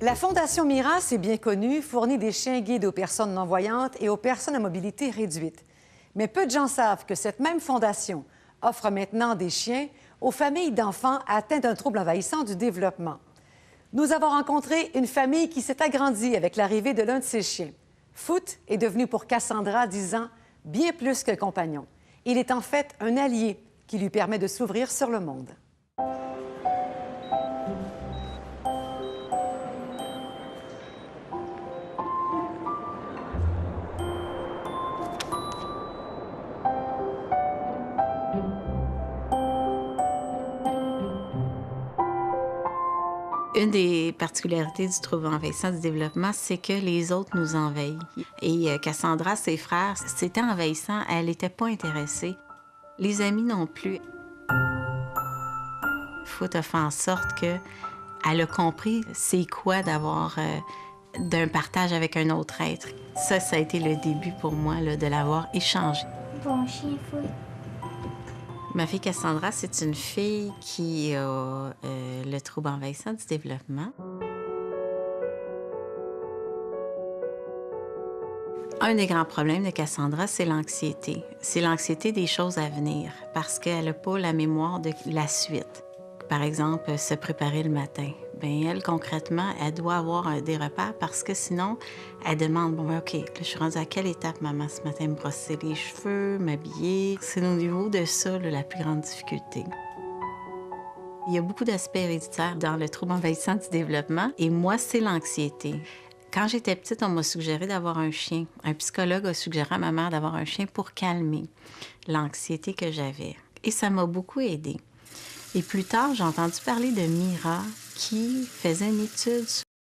La Fondation Mira, c'est bien connu, fournit des chiens guides aux personnes non-voyantes et aux personnes à mobilité réduite. Mais peu de gens savent que cette même fondation offre maintenant des chiens aux familles d'enfants atteints d'un trouble envahissant du développement. Nous avons rencontré une famille qui s'est agrandie avec l'arrivée de l'un de ces chiens. Foot est devenu pour Cassandra, 10 ans, bien plus qu'un compagnon. Il est en fait un allié qui lui permet de s'ouvrir sur le monde. Une des particularités du trouble envahissant du développement, c'est que les autres nous envahissent. Et Cassandra, ses frères, c'était envahissant, elle n'était pas intéressée. Les amis non plus. Foot a fait en sorte qu'elle a compris c'est quoi d'avoir d'un partage avec un autre être. Ça a été le début pour moi là, de l'avoir échangé. Bon chien, Foot. Ma fille Cassandra, c'est une fille qui a le trouble envahissant du développement. Un des grands problèmes de Cassandra, c'est l'anxiété. C'est l'anxiété des choses à venir parce qu'elle n'a pas la mémoire de la suite. Par exemple, se préparer le matin. Bien, elle, concrètement, elle doit avoir des repères parce que sinon, elle demande, bon, OK, là, je suis rendue à quelle étape, maman, ce matin, me brosser les cheveux, m'habiller. C'est au niveau de ça, là, la plus grande difficulté. Il y a beaucoup d'aspects héréditaires dans le trouble envahissant du développement et moi, c'est l'anxiété. Quand j'étais petite, on m'a suggéré d'avoir un chien. Un psychologue a suggéré à ma mère d'avoir un chien pour calmer l'anxiété que j'avais. Et ça m'a beaucoup aidée. Et plus tard, j'ai entendu parler de Mira qui faisait une étude